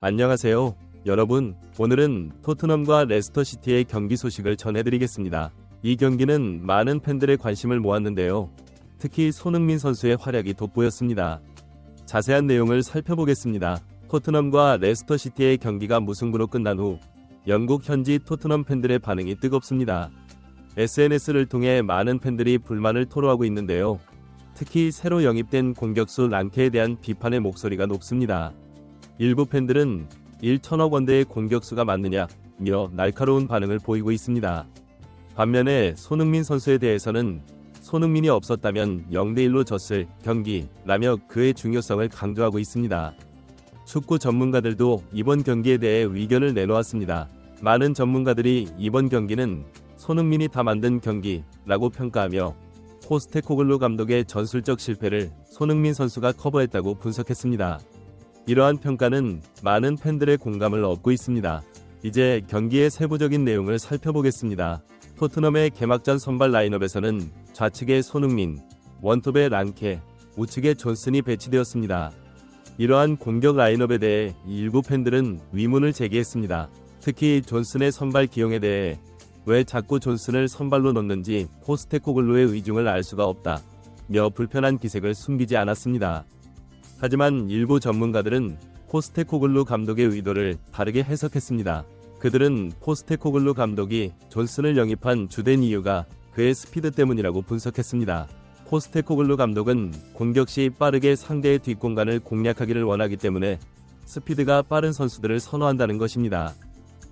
안녕하세요. 여러분, 오늘은 토트넘과 레스터시티의 경기 소식을 전해드리겠습니다. 이 경기는 많은 팬들의 관심을 모았는데요. 특히 손흥민 선수의 활약이 돋보였습니다. 자세한 내용을 살펴보겠습니다. 토트넘과 레스터시티의 경기가 무승부로 끝난 후 영국 현지 토트넘 팬들의 반응이 뜨겁습니다. SNS를 통해 많은 팬들이 불만을 토로하고 있는데요. 특히 새로 영입된 공격수 랑케에 대한 비판의 목소리가 높습니다. 일부 팬들은 1천억 원대의 공격수가 맞느냐며 날카로운 반응을 보이고 있습니다. 반면에 손흥민 선수에 대해서는 손흥민이 없었다면 0대1로 졌을 경기라며 그의 중요성을 강조하고 있습니다. 축구 전문가들도 이번 경기에 대해 의견을 내놓았습니다. 많은 전문가들이 이번 경기는 손흥민이 다 만든 경기라고 평가하며 포스테코글루 감독의 전술적 실패를 손흥민 선수가 커버했다고 분석했습니다. 이러한 평가는 많은 팬들의 공감을 얻고 있습니다. 이제 경기의 세부적인 내용을 살펴보겠습니다. 토트넘의 개막전 선발 라인업에서는 좌측에 손흥민, 원톱에 랑케, 우측에 존슨이 배치되었습니다. 이러한 공격 라인업에 대해 일부 팬들은 의문을 제기했습니다. 특히 존슨의 선발 기용에 대해 왜 자꾸 존슨을 선발로 넣는지 포스테코글루의 의중을 알 수가 없다며 불편한 기색을 숨기지 않았습니다. 하지만 일부 전문가들은 포스테코글루 감독의 의도를 다르게 해석했습니다. 그들은 포스테코글루 감독이 존슨을 영입한 주된 이유가 그의 스피드 때문이라고 분석했습니다. 포스테코글루 감독은 공격 시 빠르게 상대의 뒷공간을 공략하기를 원하기 때문에 스피드가 빠른 선수들을 선호한다는 것입니다.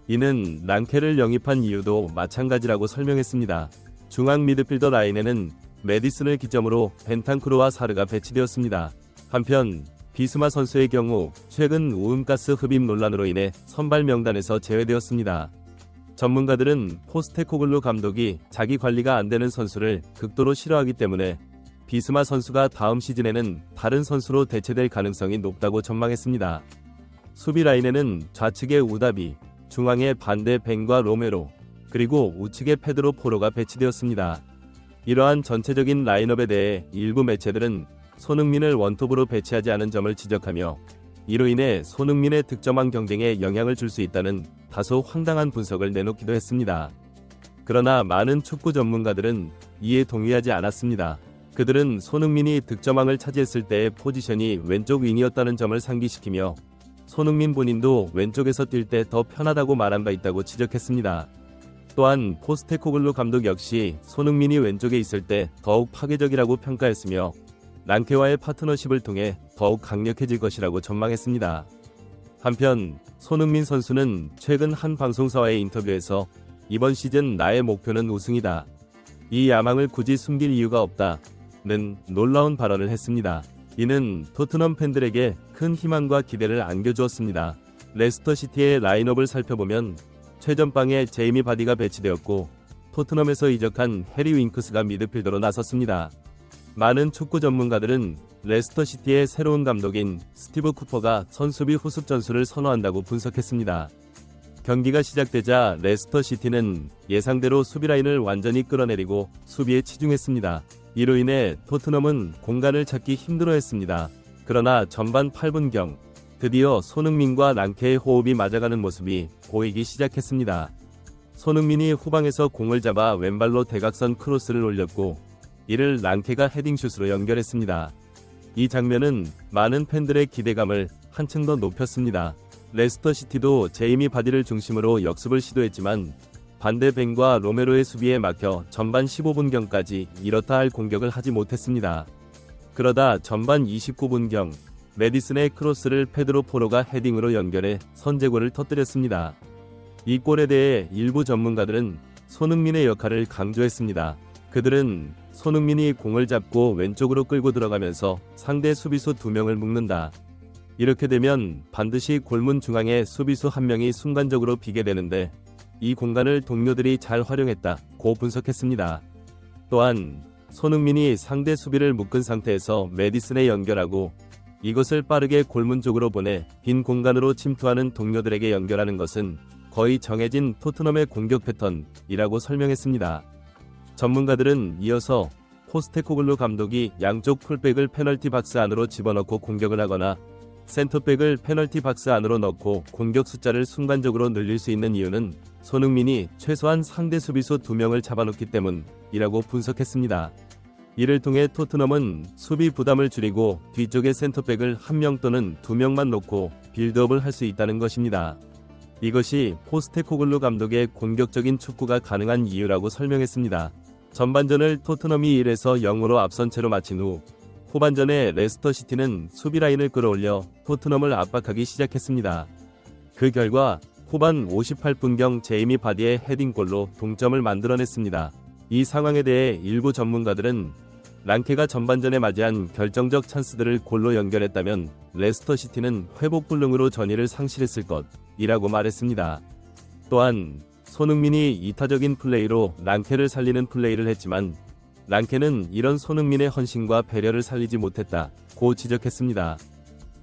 이는 랑케를 영입한 이유도 마찬가지라고 설명했습니다. 중앙 미드필더 라인에는 메디슨을 기점으로 벤탄쿠르와 사르가 배치되었습니다. 한편 비스마 선수의 경우 최근 우음가스 흡입 논란으로 인해 선발 명단에서 제외되었습니다. 전문가들은 포스테코글루 감독이 자기 관리가 안 되는 선수를 극도로 싫어하기 때문에 비스마 선수가 다음 시즌에는 다른 선수로 대체될 가능성이 높다고 전망했습니다. 수비 라인에는 좌측에 우다비, 중앙에 반대 벤과 로메로, 그리고 우측에 페드로 포로가 배치되었습니다. 이러한 전체적인 라인업에 대해 일부 매체들은 손흥민을 원톱으로 배치하지 않은 점을 지적하며 이로 인해 손흥민의 득점왕 경쟁에 영향을 줄 수 있다는 다소 황당한 분석을 내놓기도 했습니다. 그러나 많은 축구 전문가들은 이에 동의하지 않았습니다. 그들은 손흥민이 득점왕을 차지했을 때의 포지션이 왼쪽 윙이었다는 점을 상기시키며 손흥민 본인도 왼쪽에서 뛸 때 더 편하다고 말한 바 있다고 지적했습니다. 또한 포스테코글루 감독 역시 손흥민이 왼쪽에 있을 때 더욱 파괴적이라고 평가했으며 랑케와의 파트너십을 통해 더욱 강력해질 것이라고 전망했습니다. 한편 손흥민 선수는 최근 한 방송사와의 인터뷰에서 이번 시즌 나의 목표는 우승이다. 이 야망을 굳이 숨길 이유가 없다는 놀라운 발언을 했습니다. 이는 토트넘 팬들에게 큰 희망과 기대를 안겨주었습니다. 레스터시티의 라인업을 살펴보면 최전방에 제이미 바디가 배치되었고 토트넘에서 이적한 해리 윙크스가 미드필더로 나섰습니다. 많은 축구 전문가들은 레스터시티의 새로운 감독인 스티브 쿠퍼가 선수비 후습 전술을 선호한다고 분석했습니다. 경기가 시작되자 레스터시티는 예상대로 수비라인을 완전히 끌어내리고 수비에 치중했습니다. 이로 인해 토트넘은 공간을 찾기 힘들어했습니다. 그러나 전반 8분경 드디어 손흥민과 랑케의 호흡이 맞아가는 모습이 보이기 시작했습니다. 손흥민이 후방에서 공을 잡아 왼발로 대각선 크로스를 올렸고 이를 랑케가 헤딩슛으로 연결했습니다. 이 장면은 많은 팬들의 기대감을 한층 더 높였습니다. 레스터시티도 제이미 바디를 중심으로 역습을 시도했지만 반대 벤과 로메로의 수비에 막혀 전반 15분경까지 이렇다 할 공격을 하지 못했습니다. 그러다 전반 29분경 메디슨의 크로스를 페드로 포로가 헤딩으로 연결해 선제골을 터뜨렸습니다. 이 골에 대해 일부 전문가들은 손흥민의 역할을 강조했습니다. 그들은 손흥민이 공을 잡고 왼쪽으로 끌고 들어가면서 상대 수비수 2명을 묶는다. 이렇게 되면 반드시 골문 중앙에 수비수 1명이 순간적으로 비게 되는데 이 공간을 동료들이 잘 활용했다고 분석했습니다. 또한 손흥민이 상대 수비를 묶은 상태에서 메디슨에 연결하고 이것을 빠르게 골문 쪽으로 보내 빈 공간으로 침투하는 동료들에게 연결하는 것은 거의 정해진 토트넘의 공격 패턴이라고 설명했습니다. 전문가들은 이어서 포스테코글루 감독이 양쪽 풀백을 페널티 박스 안으로 집어넣고 공격을 하거나 센터백을 페널티 박스 안으로 넣고 공격 숫자를 순간적으로 늘릴 수 있는 이유는 손흥민이 최소한 상대 수비수 2명을 잡아놓기 때문이라고 분석했습니다. 이를 통해 토트넘은 수비 부담을 줄이고 뒤쪽에 센터백을 1명 또는 2명만 놓고 빌드업을 할 수 있다는 것입니다. 이것이 포스테코글루 감독의 공격적인 축구가 가능한 이유라고 설명했습니다. 전반전을 토트넘이 1에서 0으로 앞선 채로 마친 후 후반전에 레스터시티는 수비 라인을 끌어올려 토트넘을 압박하기 시작했습니다. 그 결과 후반 58분경 제이미 바디의 헤딩골로 동점을 만들어냈습니다. 이 상황에 대해 일부 전문가들은 랑케가 전반전에 맞이한 결정적 찬스들을 골로 연결했다면 레스터시티는 회복 불능으로 전의를 상실했을 것이라고 말했습니다. 또한 손흥민이 이타적인 플레이로 랑케를 살리는 플레이를 했지만 랑케는 이런 손흥민의 헌신과 배려를 살리지 못했다고 지적했습니다.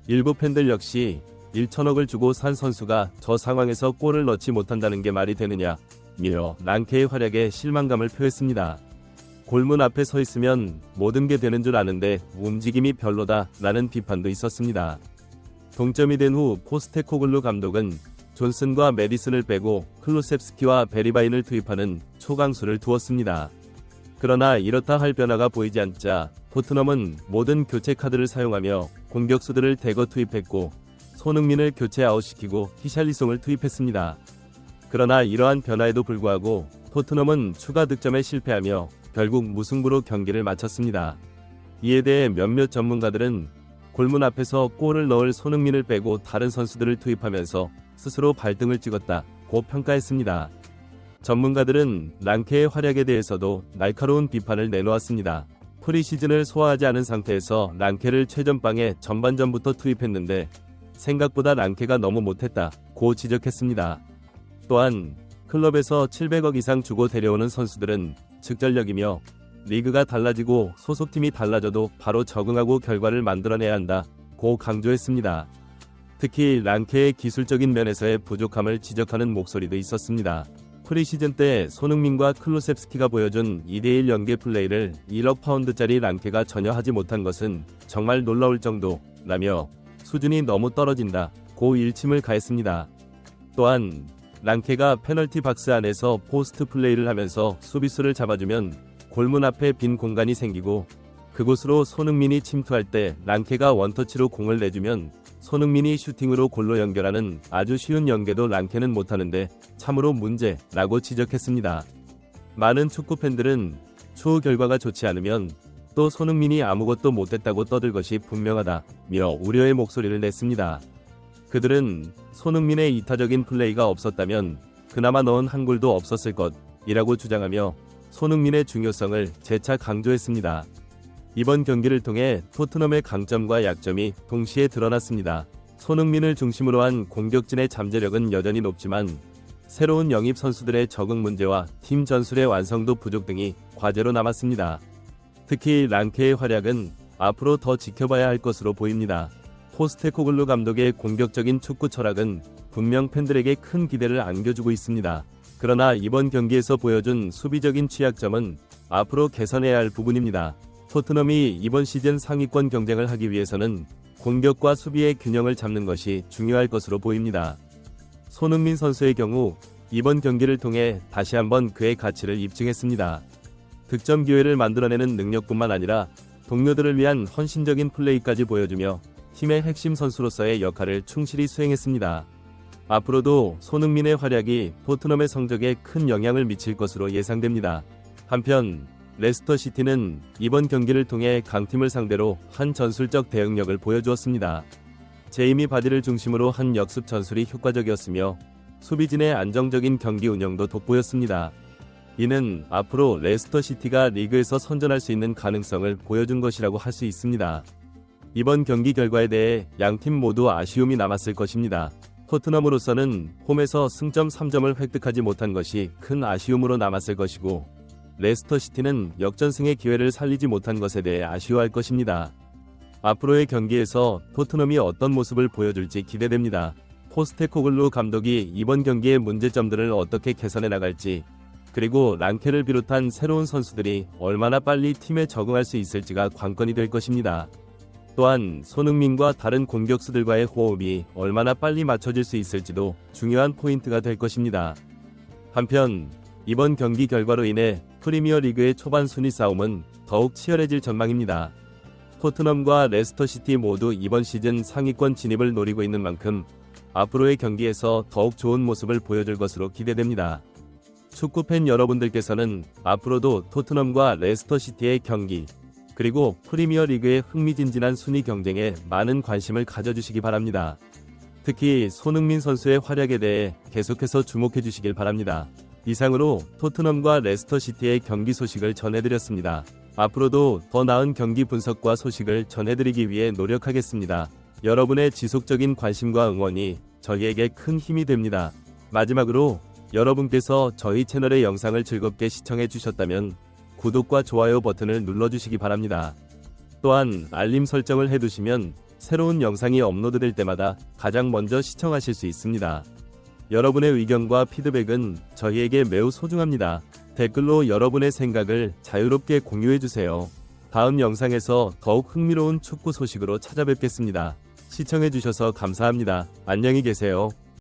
일부 팬들 역시 1천억을 주고 산 선수가 저 상황에서 골을 넣지 못한다는 게 말이 되느냐며 랑케의 활약에 실망감을 표했습니다. 골문 앞에 서 있으면 모든 게 되는 줄 아는데 움직임이 별로다 라는 비판도 있었습니다. 동점이 된 후 포스테코글루 감독은 존슨과 메디슨을 빼고 클루셉스키와 베리바인을 투입하는 초강수를 두었습니다. 그러나 이렇다 할 변화가 보이지 않자 토트넘은 모든 교체 카드를 사용하며 공격수들을 대거 투입했고 손흥민을 교체 아웃시키고 히샬리송을 투입했습니다. 그러나 이러한 변화에도 불구하고 토트넘은 추가 득점에 실패하며 결국 무승부로 경기를 마쳤습니다. 이에 대해 몇몇 전문가들은 골문 앞에서 골을 넣을 손흥민을 빼고 다른 선수들을 투입하면서 스스로 발등을 찍었다고 평가했습니다. 전문가들은 랑케의 활약에 대해서도 날카로운 비판을 내놓았습니다. 프리시즌을 소화하지 않은 상태에서 랑케를 최전방에 전반전부터 투입했는데 생각보다 랑케가 너무 못했다고 지적했습니다. 또한 클럽에서 700억 이상 주고 데려오는 선수들은 즉전력이며 리그가 달라지고 소속팀이 달라져도 바로 적응하고 결과를 만들어내야 한다고 강조했습니다. 특히 랑케의 기술적인 면에서의 부족함을 지적하는 목소리도 있었습니다. 프리시즌 때 손흥민과 클루셉스키가 보여준 2대1 연계 플레이를 1억 파운드짜리 랑케가 전혀 하지 못한 것은 정말 놀라울 정도라며 수준이 너무 떨어진다고 일침을 가했습니다. 또한 랑케가 페널티 박스 안에서 포스트 플레이를 하면서 수비수를 잡아주면 골문 앞에 빈 공간이 생기고 그곳으로 손흥민이 침투할 때 랑케가 원터치로 공을 내주면 손흥민이 슈팅으로 골로 연결하는 아주 쉬운 연계도 랑케는 못하는데 참으로 문제라고 지적했습니다. 많은 축구 팬들은 추후 결과가 좋지 않으면 또 손흥민이 아무것도 못했다고 떠들 것이 분명하다며 우려의 목소리를 냈습니다. 그들은 손흥민의 이타적인 플레이가 없었다면 그나마 넣은 한 골도 없었을 것이라고 주장하며 손흥민의 중요성을 재차 강조했습니다. 이번 경기를 통해 토트넘의 강점과 약점이 동시에 드러났습니다. 손흥민을 중심으로 한 공격진의 잠재력은 여전히 높지만 새로운 영입 선수들의 적응 문제와 팀 전술의 완성도 부족 등이 과제로 남았습니다. 특히 랑케의 활약은 앞으로 더 지켜봐야 할 것으로 보입니다. 포스테코글루 감독의 공격적인 축구 철학은 분명 팬들에게 큰 기대를 안겨주고 있습니다. 그러나 이번 경기에서 보여준 수비적인 취약점은 앞으로 개선해야 할 부분입니다. 토트넘이 이번 시즌 상위권 경쟁을 하기 위해서는 공격과 수비의 균형을 잡는 것이 중요할 것으로 보입니다. 손흥민 선수의 경우 이번 경기를 통해 다시 한번 그의 가치를 입증했습니다. 득점 기회를 만들어내는 능력뿐만 아니라 동료들을 위한 헌신적인 플레이까지 보여주며 팀의 핵심 선수로서의 역할을 충실히 수행했습니다. 앞으로도 손흥민의 활약이 토트넘의 성적에 큰 영향을 미칠 것으로 예상됩니다. 한편 레스터시티는 이번 경기를 통해 강팀을 상대로 한 전술적 대응력을 보여주었습니다. 제이미 바디를 중심으로 한 역습 전술이 효과적이었으며 수비진의 안정적인 경기 운영도 돋보였습니다. 이는 앞으로 레스터시티가 리그에서 선전할 수 있는 가능성을 보여준 것이라고 할 수 있습니다. 이번 경기 결과에 대해 양팀 모두 아쉬움이 남았을 것입니다. 토트넘으로서는 홈에서 승점 3점을 획득하지 못한 것이 큰 아쉬움으로 남았을 것이고 레스터시티는 역전승의 기회를 살리지 못한 것에 대해 아쉬워할 것입니다. 앞으로의 경기에서 토트넘이 어떤 모습을 보여줄지 기대됩니다. 포스테코글루 감독이 이번 경기의 문제점들을 어떻게 개선해 나갈지 그리고 랑케를 비롯한 새로운 선수들이 얼마나 빨리 팀에 적응할 수 있을지가 관건이 될 것입니다. 또한 손흥민과 다른 공격수들과의 호흡이 얼마나 빨리 맞춰질 수 있을지도 중요한 포인트가 될 것입니다. 한편 이번 경기 결과로 인해 프리미어리그의 초반 순위 싸움은 더욱 치열해질 전망입니다. 토트넘과 레스터시티 모두 이번 시즌 상위권 진입을 노리고 있는 만큼 앞으로의 경기에서 더욱 좋은 모습을 보여줄 것으로 기대됩니다. 축구팬 여러분들께서는 앞으로도 토트넘과 레스터시티의 경기, 그리고 프리미어리그의 흥미진진한 순위 경쟁에 많은 관심을 가져주시기 바랍니다. 특히 손흥민 선수의 활약에 대해 계속해서 주목해 주시길 바랍니다. 이상으로 토트넘과 레스터시티의 경기 소식을 전해드렸습니다. 앞으로도 더 나은 경기 분석과 소식을 전해드리기 위해 노력하겠습니다. 여러분의 지속적인 관심과 응원이 저희에게 큰 힘이 됩니다. 마지막으로 여러분께서 저희 채널의 영상을 즐겁게 시청해 주셨다면 구독과 좋아요 버튼을 눌러주시기 바랍니다. 또한 알림 설정을 해두시면 새로운 영상이 업로드될 때마다 가장 먼저 시청하실 수 있습니다. 여러분의 의견과 피드백은 저희에게 매우 소중합니다. 댓글로 여러분의 생각을 자유롭게 공유해주세요. 다음 영상에서 더욱 흥미로운 축구 소식으로 찾아뵙겠습니다. 시청해주셔서 감사합니다. 안녕히 계세요.